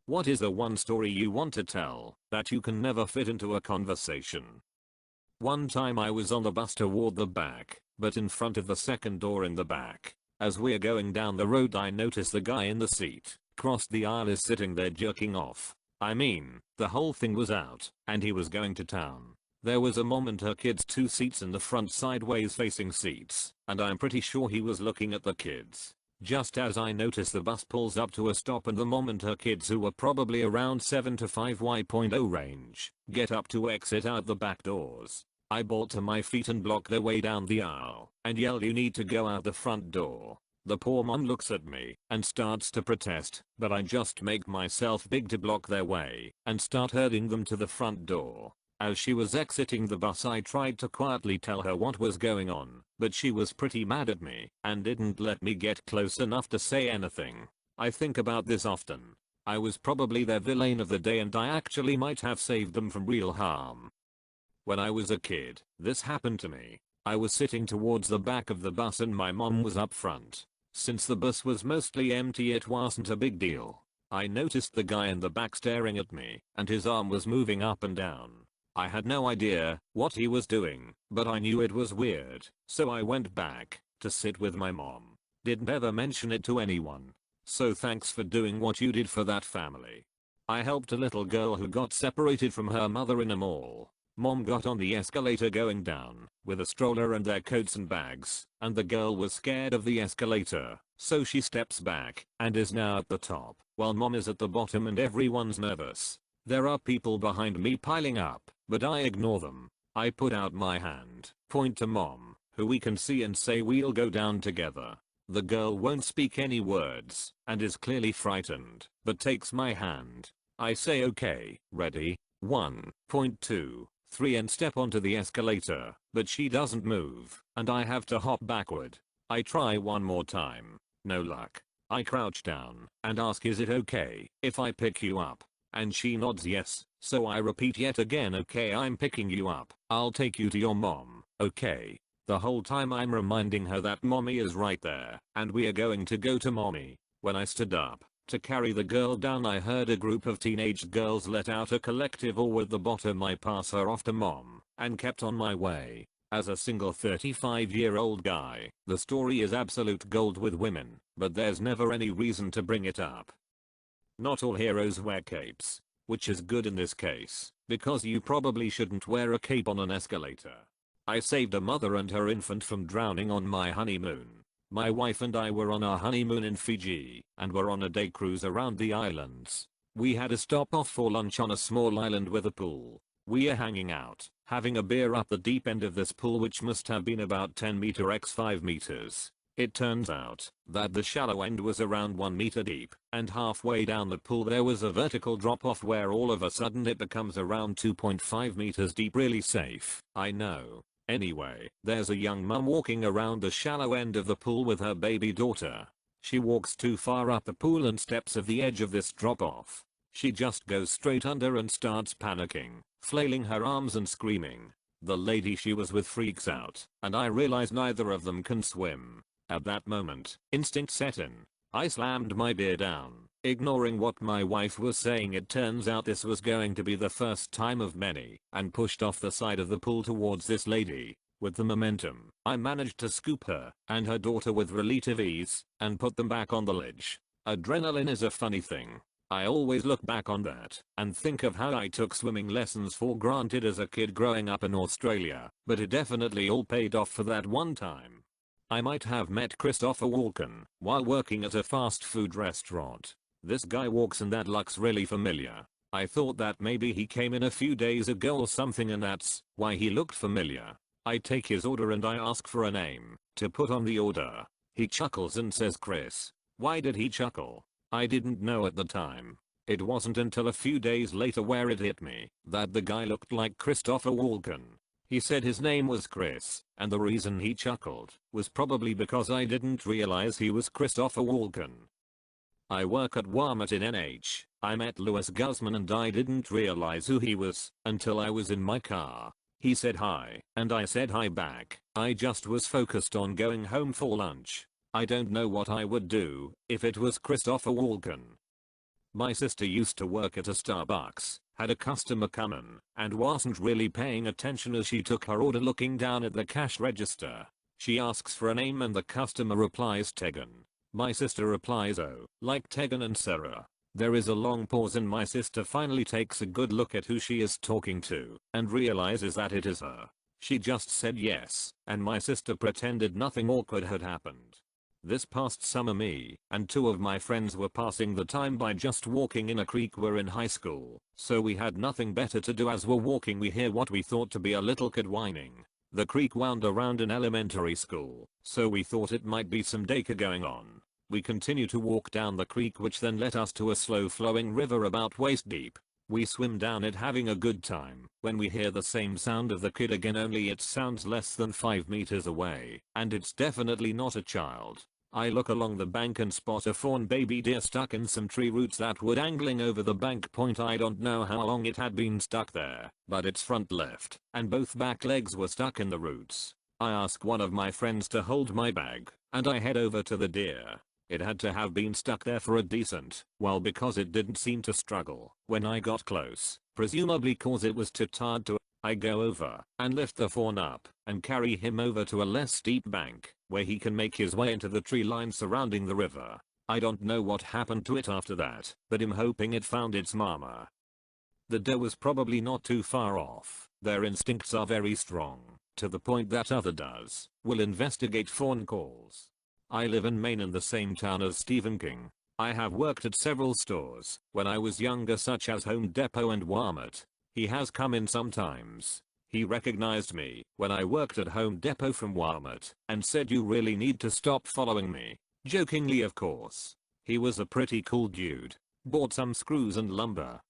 What is the one story you want to tell that you can never fit into a conversation? One time I was on the bus toward the back, but in front of the second door in the back. As we're going down the road I noticed the guy in the seat across the aisle is sitting there jerking off. I mean, the whole thing was out, and he was going to town. There was a mom and her kids 2 seats in the front sideways facing seats, and I'm pretty sure he was looking at the kids. Just as I noticed the bus pulls up to a stop and the mom and her kids who were probably around 7 to 5 range get up to exit out the back doors. I bolt to my feet and block their way down the aisle and yell, "You need to go out the front door." The poor mom looks at me and starts to protest, but I just make myself big to block their way and start herding them to the front door. As she was exiting the bus I tried to quietly tell her what was going on, but she was pretty mad at me and didn't let me get close enough to say anything. I think about this often. I was probably their villain of the day and I actually might have saved them from real harm. When I was a kid, this happened to me. I was sitting towards the back of the bus and my mom was up front. Since the bus was mostly empty it wasn't a big deal. I noticed the guy in the back staring at me and his arm was moving up and down. I had no idea what he was doing, but I knew it was weird, so I went back to sit with my mom. Didn't ever mention it to anyone. So thanks for doing what you did for that family. I helped a little girl who got separated from her mother in a mall. Mom got on the escalator going down with a stroller and their coats and bags, and the girl was scared of the escalator, so she steps back and is now at the top, while mom is at the bottom and everyone's nervous. There are people behind me piling up, but I ignore them. I put out my hand, point to mom, who we can see, and say we'll go down together. The girl won't speak any words and is clearly frightened, but takes my hand. I say okay, ready, 1, 2, 3 and step onto the escalator, but she doesn't move, and I have to hop backward. I try one more time. No luck. I crouch down and ask, "Is it okay if I pick you up?" And she nods yes, so I repeat yet again, "Okay, I'm picking you up. I'll take you to your mom, okay?" The whole time I'm reminding her that mommy is right there and we are going to go to mommy. When I stood up to carry the girl down I heard a group of teenage girls let out a collective "Oh," at the bottom. I pass her off to mom and kept on my way. As a single 35-year-old guy, the story is absolute gold with women, but there's never any reason to bring it up. Not all heroes wear capes, which is good in this case, because you probably shouldn't wear a cape on an escalator. I saved a mother and her infant from drowning on my honeymoon. My wife and I were on our honeymoon in Fiji and were on a day cruise around the islands. We had a stop off for lunch on a small island with a pool. We are hanging out, having a beer up the deep end of this pool, which must have been about 10 meter x 5 meters. It turns out that the shallow end was around 1 meter deep, and halfway down the pool there was a vertical drop off where all of a sudden it becomes around 2.5 meters deep. Really safe, I know. Anyway, there's a young mum walking around the shallow end of the pool with her baby daughter. She walks too far up the pool and steps off the edge of this drop off. She just goes straight under and starts panicking, flailing her arms and screaming. The lady she was with freaks out, and I realize neither of them can swim. At that moment, instinct set in. I slammed my beer down, ignoring what my wife was saying. It turns out this was going to be the first time of many, and pushed off the side of the pool towards this lady. With the momentum, I managed to scoop her and her daughter with relative ease and put them back on the ledge. Adrenaline is a funny thing. I always look back on that and think of how I took swimming lessons for granted as a kid growing up in Australia, but it definitely all paid off for that one time. I might have met Christopher Walken while working at a fast food restaurant. This guy walks and that looks really familiar. I thought that maybe he came in a few days ago or something and that's why he looked familiar. I take his order and I ask for a name to put on the order. He chuckles and says Chris. Why did he chuckle? I didn't know at the time. It wasn't until a few days later where it hit me that the guy looked like Christopher Walken. He said his name was Chris, and the reason he chuckled was probably because I didn't realize he was Christopher Walken. I work at Walmart in NH. I met Louis Guzman and I didn't realize who he was until I was in my car. He said hi, and I said hi back. I just was focused on going home for lunch. I don't know what I would do if it was Christopher Walken. My sister used to work at a Starbucks, had a customer come in, and wasn't really paying attention as she took her order looking down at the cash register. She asks for a name and the customer replies Tegan. My sister replies oh, like Tegan and Sarah. There is a long pause and my sister finally takes a good look at who she is talking to and realizes that it is her. She just said yes, and my sister pretended nothing awkward had happened. This past summer me and two of my friends were passing the time by just walking in a creek. We're in high school, so we had nothing better to do. As we're walking we hear what we thought to be a little kid whining. The creek wound around an elementary school, so we thought it might be some daycare going on. We continue to walk down the creek, which then led us to a slow flowing river about waist deep. We swim down it having a good time when we hear the same sound of the kid again, only it sounds less than 5 meters away, and it's definitely not a child. I look along the bank and spot a fawn baby deer stuck in some tree roots that were dangling over the bank. I don't know how long it had been stuck there, but its front left and both back legs were stuck in the roots. I ask one of my friends to hold my bag, and I head over to the deer. It had to have been stuck there for a decent while because it didn't seem to struggle when I got close, presumably cause it was too tired to. I go over and lift the fawn up and carry him over to a less steep bank where he can make his way into the tree line surrounding the river. I don't know what happened to it after that, but I'm hoping it found its mama. The deer was probably not too far off. Their instincts are very strong, to the point that other does will investigate fawn calls. I live in Maine in the same town as Stephen King. I have worked at several stores when I was younger, such as Home Depot and Walmart. He has come in sometimes. He recognized me when I worked at Home Depot from Walmart and said you really need to stop following me. Jokingly of course. He was a pretty cool dude. Bought some screws and lumber.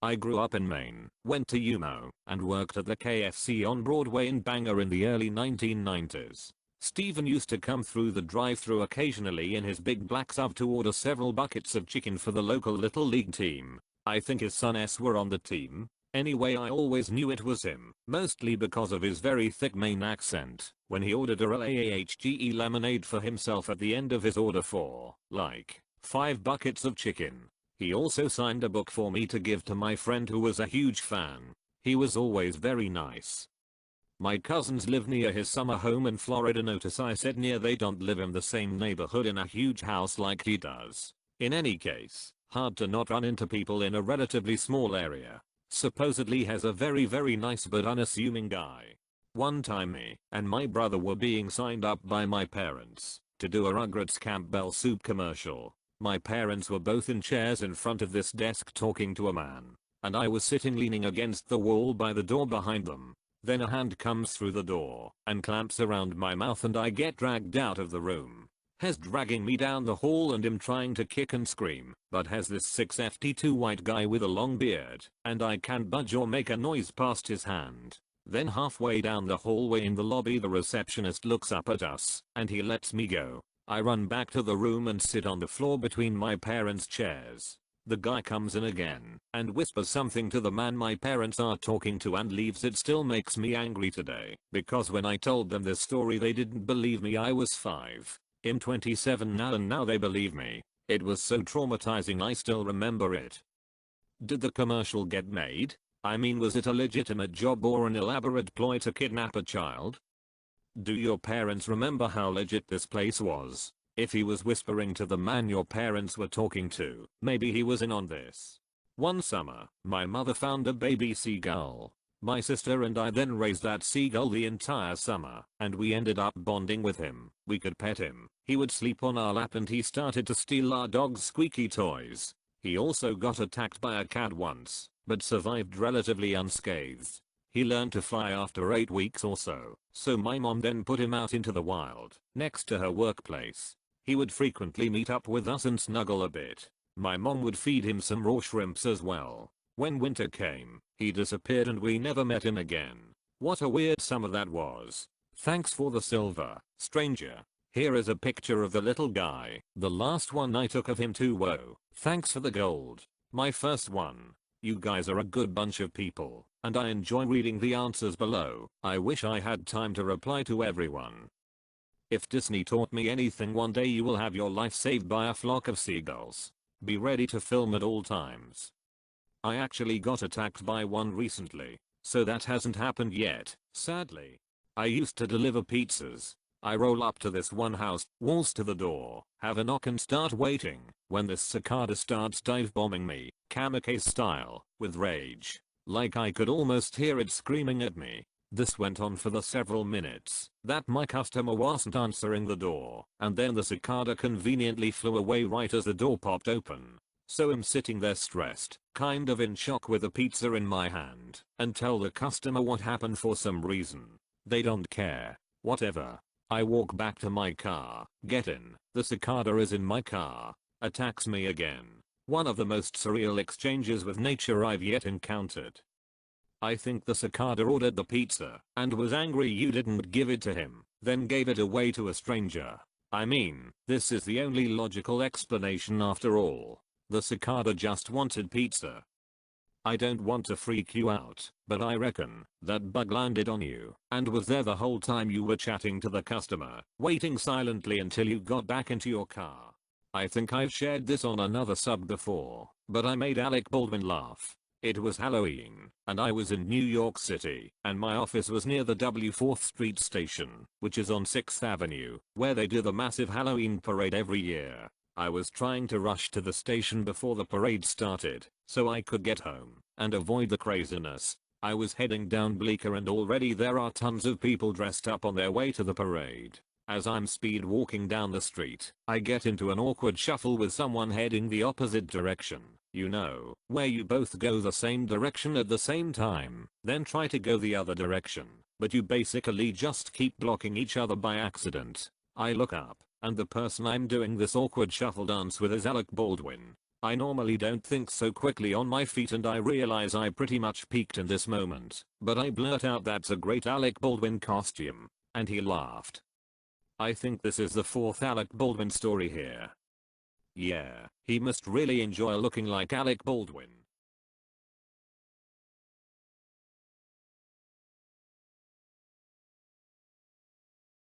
I grew up in Maine, went to UMO, and worked at the KFC on Broadway in Bangor in the early 1990s. Steven used to come through the drive-thru occasionally in his big black SUV to order several buckets of chicken for the local little league team. I think his sons were on the team. Anyway, I always knew it was him, mostly because of his very thick Maine accent, when he ordered a LAHGE lemonade for himself at the end of his order for, like, 5 buckets of chicken. He also signed a book for me to give to my friend who was a huge fan. He was always very nice. My cousins live near his summer home in Florida. Notice I said near, they don't live in the same neighborhood in a huge house like he does. In any case, hard to not run into people in a relatively small area. Supposedly has a very nice but unassuming guy. One time me and my brother were being signed up by my parents to do a Rugrats Campbell soup commercial. My parents were both in chairs in front of this desk talking to a man, and I was sitting leaning against the wall by the door behind them. Then a hand comes through the door and clamps around my mouth and I get dragged out of the room. Has dragging me down the hall and him trying to kick and scream, but has this 6'2" white guy with a long beard, and I can't budge or make a noise past his hand. Then halfway down the hallway in the lobby the receptionist looks up at us, and he lets me go. I run back to the room and sit on the floor between my parents' chairs. The guy comes in again and whispers something to the man my parents are talking to and leaves. It still makes me angry today, because when I told them this story they didn't believe me. I was 5. I'm 27 now and now they believe me. It was so traumatizing I still remember it. Did the commercial get made? I mean, was it a legitimate job or an elaborate ploy to kidnap a child? Do your parents remember how legit this place was? If he was whispering to the man your parents were talking to, maybe he was in on this. One summer, my mother found a baby seagull. My sister and I then raised that seagull the entire summer, and we ended up bonding with him. We could pet him, he would sleep on our lap, and he started to steal our dog's squeaky toys. He also got attacked by a cat once, but survived relatively unscathed. He learned to fly after 8 weeks or so my mom then put him out into the wild, next to her workplace. He would frequently meet up with us and snuggle a bit. My mom would feed him some raw shrimps as well. When winter came, he disappeared and we never met him again. What a weird summer that was. Thanks for the silver, stranger. Here is a picture of the little guy, the last one I took of him too. Whoa, thanks for the gold. My first one. You guys are a good bunch of people, and I enjoy reading the answers below. I wish I had time to reply to everyone. If Disney taught me anything, one day you will have your life saved by a flock of seagulls. Be ready to film at all times. I actually got attacked by one recently, so that hasn't happened yet, sadly. I used to deliver pizzas. I roll up to this one house, walls to the door, have a knock and start waiting, when this cicada starts dive bombing me, kamikaze style, with rage. Like I could almost hear it screaming at me. This went on for the several minutes that my customer wasn't answering the door, and then the cicada conveniently flew away right as the door popped open. So I'm sitting there stressed, kind of in shock with a pizza in my hand, and tell the customer what happened for some reason. They don't care. Whatever. I walk back to my car, get in, the cicada is in my car, attacks me again. One of the most surreal exchanges with nature I've yet encountered. I think the cicada ordered the pizza and was angry you didn't give it to him, then gave it away to a stranger. I mean, this is the only logical explanation after all. The cicada just wanted pizza. I don't want to freak you out, but I reckon that bug landed on you and was there the whole time you were chatting to the customer, waiting silently until you got back into your car. I think I've shared this on another sub before, but I made Alec Baldwin laugh. It was Halloween, and I was in New York City, and my office was near the W4th Street station, which is on 6th Avenue, where they do the massive Halloween parade every year. I was trying to rush to the station before the parade started, so I could get home and avoid the craziness. I was heading down Bleecker and already there are tons of people dressed up on their way to the parade. As I'm speed walking down the street, I get into an awkward shuffle with someone heading the opposite direction. You know, where you both go the same direction at the same time, then try to go the other direction, but you basically just keep blocking each other by accident. I look up, and the person I'm doing this awkward shuffle dance with is Alec Baldwin. I normally don't think so quickly on my feet and I realize I pretty much peaked in this moment, but I blurt out that's a great Alec Baldwin costume, and he laughed. I think this is the fourth Alec Baldwin story here. Yeah, he must really enjoy looking like Alec Baldwin.